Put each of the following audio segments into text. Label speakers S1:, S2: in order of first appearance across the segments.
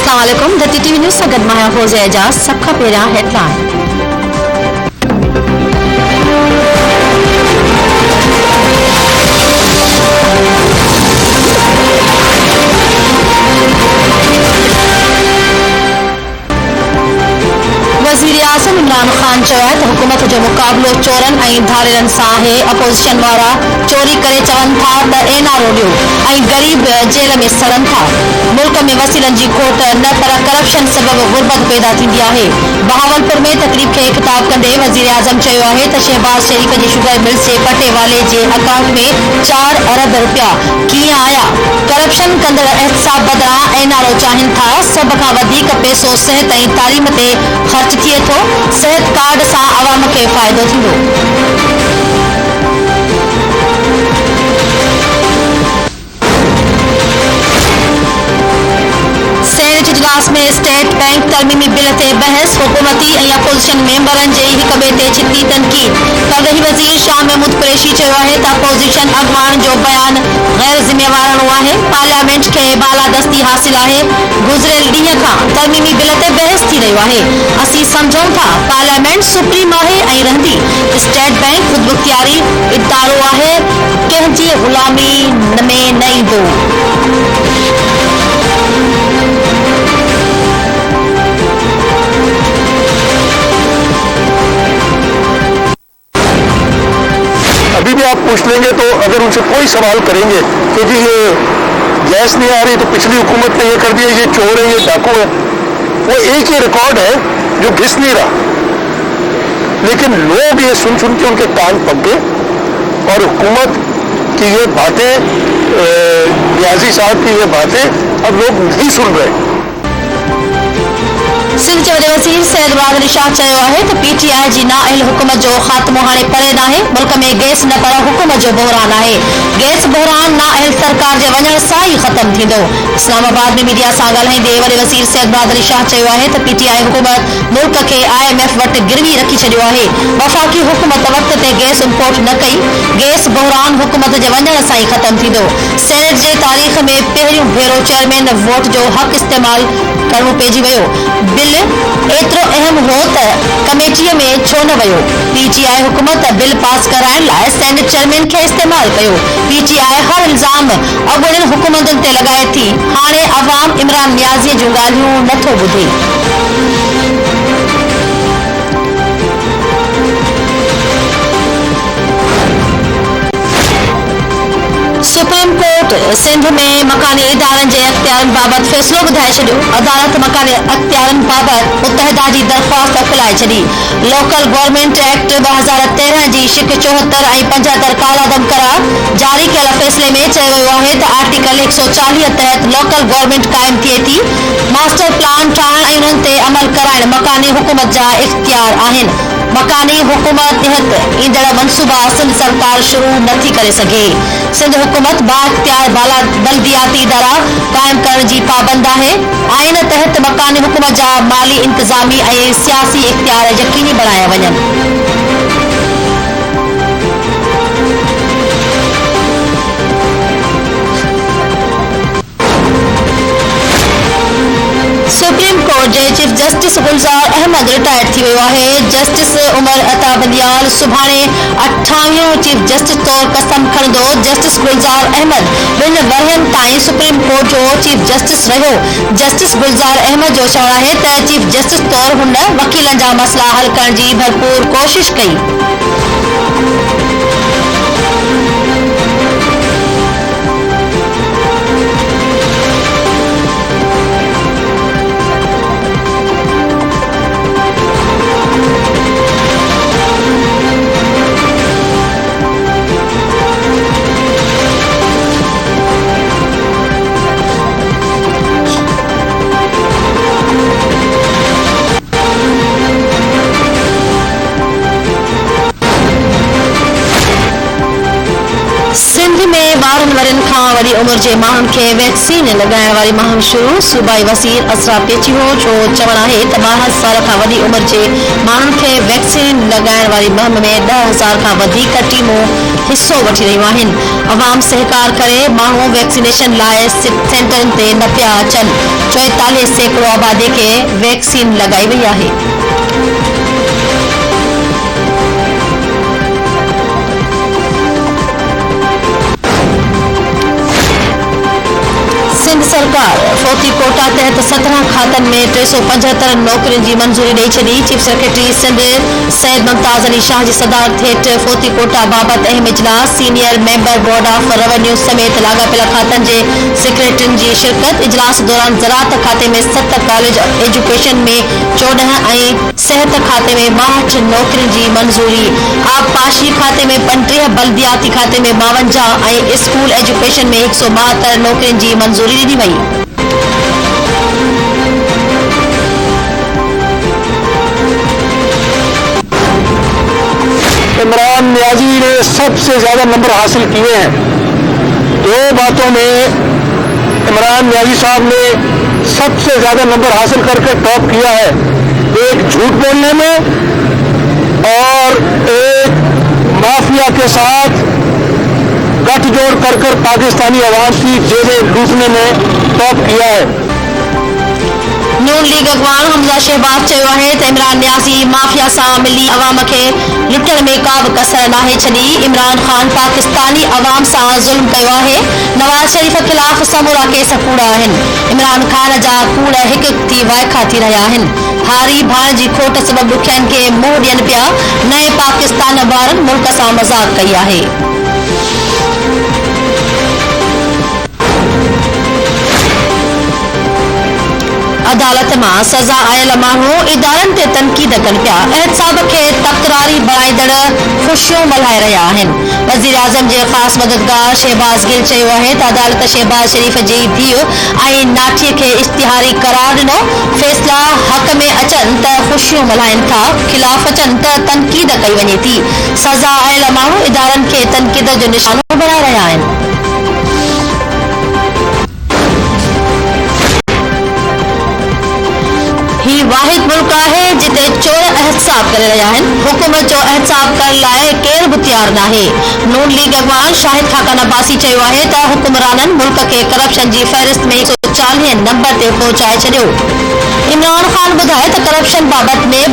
S1: अस्सलाम वालेकुम। The TV news सां गॾु मां फौज़िया एजाज़। सभ खां पहिरियां हेडलाइन। वज़ीर आज़म इमरान ख़ान चयो आहे त हुकूमत जो मुक़ाबिलो चोरनि ऐं धाड़ेलनि सां आहे। अपोज़िशन वारा चोरी करे चवनि था त एनआरओ ॾियो ऐं ग़रीब जेल में सड़नि था। मुल्क में वसीलनि जी खोट न पर करप्शन सबबि गुरबत पैदा थींदी आहे। बहावलपुर में तकरीब खे ख़िताब कंदे वज़ीर आज़म चयो आहे त शहबाज़ शरीफ़ जी शुगर मिल्स जे पटेवाले जे अकाउंट में 4 अरब रुपया कीअं आया। करप्शन कंदड़ एहतसाब बदिरां एनआरओ चाहिनि था सभ खां वधीक पैसो सिहत ऐं तालीम ते ख़र्च थिए थो। सिहत कार्ड सां अवाम खे फ़ाइदो थींदो। सेनेट इजलास में स्टेट बैंक तरमीमी बिल ते बहस। हुकूमती ऐं अपोज़िशन मेंबरनि जे हिक ॿिए ते छिती तनक़ीद। परॾेही वज़ीर शाह महमूद कुरैशी चयो आहे त अपोज़िशन अॻवान जो बयान गैर ज़िम्मेवारानो आहे। पार्लियामेंट खे बालादस्ती हासिल आहे। गुज़िरियल ॾींहं खां तरमीमी बिल ते बहस थी रहियो आहे। असीं सम्झूं था पार्लियामेंट सुप्रीम आहे ऐं रहंदी। स्टेट बैंक ख़ुदमुख्तियारी इदारो आहे, कंहिंजी ग़ुलामी में न ईंदो।
S2: अभी भी आप पूछ लेंगे तो अगर उनसे कोई सवाल करेंगे कि जी ये गैस नहीं आ रही तो पिछली हुकूमत ने ये कर दिया, ये चोर है, ये डाकू है, वो एक ही रिकॉर्ड है जो घिस नहीं रहा। लेकिन लोग ये सुन सुन के उनके कान पक गए और हुकूमत की ये बातें, न्याजी साहब की ये बातें अब लोग नहीं सुन रहे।
S1: सिंध जे वॾे वज़ीर सैयद बहादुर शाह चयो आहे त पीटीआई जी नाअहल हुकूमत जो ख़ात्मो हाणे परे नाहे। मुल्क में गैस न पर हुकूमत जो बहरान आहे। गैस बहरान नाअहल सरकार जे वञण सां ई ख़त्म थींदो। इस्लामाबाद में मीडिया सां ॻाल्हाईंदे वॾे वज़ीर सैयद बहादुर शाह चयो आहे त पीटीआई हुकूमत मुल्क खे IMF वटि गिरवी रखी छॾियो आहे। वफ़ाक़ी हुकूमत वक़्त ते गैस इंपोर्ट न कई। गैस बहरान हुकूमत जे वञण सां ई ख़त्म थींदो। सेनेट जे तारीख़ में पहिरियों भेरो चेयरमैन वोट जो हक़ इस्तेमाल करणो पइजी वियो। बिल एतिरो अहम हो त कमेटीअ में छो न वियो। पीटीआई हुकूमत बिल पास कराइण लाइ सेनेट चेयरमैन खे इस्तेमाल कयो। पीटीआई हर इल्ज़ाम अॻूणियुनि हुकूमतुनि ते लॻाए थी। हाणे अवाम इमरान नियाज़ीअ जूं ॻाल्हियूं नथो ॿुधे। सुप्रीम कोर्ट सिंध में मकानी इदारनि जे अख़्तियारनि बाबति फ़ैसिलो ॿुधाए छॾियो। अदालत मकानी अख़्तियारनि बाबति मुतहदा जी दरख़्वास्त अखिलाए छॾी। लोकल गवर्नमेंट एक्ट 2013 जी शिक 74 ऐं 75 कालादम करार जारी कयल फ़ैसिले में चयो वियो आहे त आर्टिकल 140 तहत लोकल गवर्नमेंट क़ाइमु थिए थी। मास्टर प्लान ठाहिण ऐं उन्हनि ते अमल कराइण मकानी हुकूमत जा इख़्तियार आहिनि। मकानी हुकूमत तहत ईंदड़ मनसूबा सिंध सरकार शुरू नथी करे सघे। सिंध हुकूमत बाइख्तियार बल्दियाती इदारा क़ाइमु करण जी पाबंद आहे। आइन तहत मकानी हुकूमत जा माली इंतज़ामी ऐं सियासी इख़्तियार यकीनी बणाया वञनि। सुप्रीम कोर्ट जे chief justice Gulzar Ahmed retire थी वियो आहे। जस्टिस उमर अता बंदियाल सुभाणे 28 चीफ जस्टिस तौरु कसम खणंदो। जस्टिस गुलज़ार अहमद 2 वरहनि ताईं सुप्रीम कोर्ट जो चीफ जस्टिस रहियो। जस्टिस गुलज़ार अहमद जो चवणु आहे त चीफ जस्टिस तौरु हुन वकीलनि जा मसइला हल करण जी भरपूर कोशिश कई। उमिरि जे माण्हुनि खे वैक्सीन लॻाइण वारी मुहिम शुरू। सूबाई वज़ीर असरा पेचिहो जो चवणु आहे त 62 साल खां वॾी उमिरि जे माण्हुनि खे वैक्सीन लॻाइण वारी मुहिम में 10,000 खां वधीक टीमूं हिसो वठी रहियूं आहिनि। अवाम सहकार करे माण्हू वैक्सीनेशन लाइ सेंटरनि ते न पिया अचनि। 44% आबादी खे वैक्सीन लॻाई वई आहे। सिंध सरकार फोती कोटा तहत 17 खातनि में 375 नौकरियुनि जी मंज़ूरी ॾेई छॾी। चीफ सेक्रेटरी सिंध सैयद मुमताज़ अली शाह जी सदारत हेठि फोती कोटा बाबति अहम इजलास। Senior member board of revenue समेत लाॻापियल खातनि जे सेक्रेटरियुनि जी शिरकत। इजलास दौरान ज़राअत खाते में 7, कॉलेज एजुकेशन में 14 ऐं सिहत खाते में 62 नौकरियुनि जी मंज़ूरी। आबपाशी खाते में 35, बल्दियाती खाते में 52 ऐं स्कूल एजुकेशन में 172 नौकरियुनि जी मंज़ूरी ॾिनी वई।
S2: इमरान नियाजी ने सबसे ज्यादा नंबर हासिल किए हैं। 2 बातों में इमरान नियाजी साहब ने सबसे ज्यादा नंबर हासिल करके टॉप किया है। एक झूठ बोलने में और एक माफिया के साथ गठजोड़ कर पाकिस्तानी अवाम की जेबें लूटने में टॉप किया है।
S1: नून लीग अगवान हमज़ा शहबाज चयो आहे त इमरान नियाज़ी माफिया सां मिली अवाम खे लुटण में का बि कसर नाहे छॾी। इमरान ख़ान पाकिस्तानी अवाम सां ज़ुल्म कयो आहे। नवाज़ शरीफ़ ख़िलाफ़ समूरा केस कूड़ा आहिनि। इमरान ख़ान जा कूड़ हिकु थी वाइखा थी रहिया आहिनि। हारी भाण जी खोट सबबि ॾुखियनि खे मुंहुं ॾियनि पिया। नए पाकिस्तान वारनि मुल्क सां मज़ाक़ कई आहे। अदालत मां सज़ा आयल माण्हू इदारनि ते तनक़ीद कनि पिया। एहतसाब खे तकरारी बणाईंदड़ ख़ुशियूं मल्हाए रहिया आहिनि। वज़ीर आज़म जे ख़ासि मददगार शहबाज गिल चयो आहे त अदालत शहबाज शरीफ़ जी धीउ ऐं नाठीअ खे इश्तिहारी करार ॾिनो। फ़ैसिला हक़ में अचनि त ख़ुशियूं मल्हाइनि था, ख़िलाफ़ अचनि त तनक़ीद कई वञे थी। सज़ा आयल माण्हू इदारनि खे तनक़ीद जो निशानो बणाए रहिया आहिनि। ही वाहिद मुल्क आहे जिते चोर एहतसाब करे रहिया आहिनि। हुकूमत जो एहतसाब करण लाइ केर बि तयार नाहे। नून लीग अगवान शाहिद खाकान अब्बासी चयो आहे त हुक्मराननि मुल्क खे करप्शन जी फ़हरिस्त में 140 नंबर ते पहुचाए छॾियो। इमरान ख़ान ॿुधाए त करप्शन बाबति में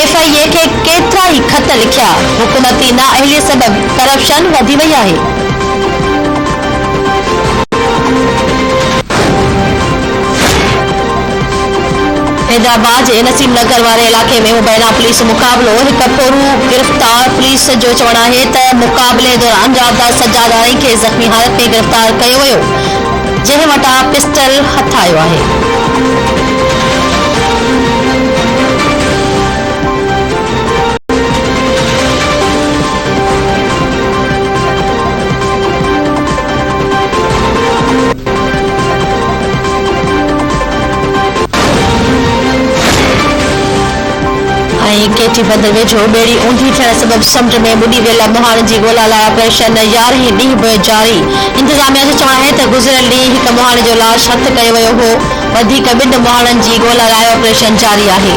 S1: FIA खे केतिरा ई ख़त लिखिया। हुकूमती नाअहली सबबि करप्शन वधी वई आहे। हैदराबाद जे नसीम नगर वारे इलाक़े में मुबैना पुलिस मुक़ाबिलो। हिकु पोरू गिरफ़्तार पुलिस जो चवणु आहे त मुक़ाबिले दौरान जाबदार सज्जादारी खे ज़ख़्मी हालत में गिरफ़्तार कयो वियो, जंहिं वटां पिस्टल हथायो आहे। केटी बंदर वेझो ॿेड़ी ऊंधी थियण सबबि समुंड में ॿुॾी वियल मुहाड़नि जी ॻोल्हा लाइ ऑपरेशन 11 ॾींहं बि जारी। इंतिज़ामिया जो चवणु आहे त गुज़िरियल ॾींहुं हिकु मुहाड़े जो लाश हथु कयो वियो हो। वधीक 2 मुहाड़नि जी ॻोल्हा लाइ ऑपरेशन जारी आहे।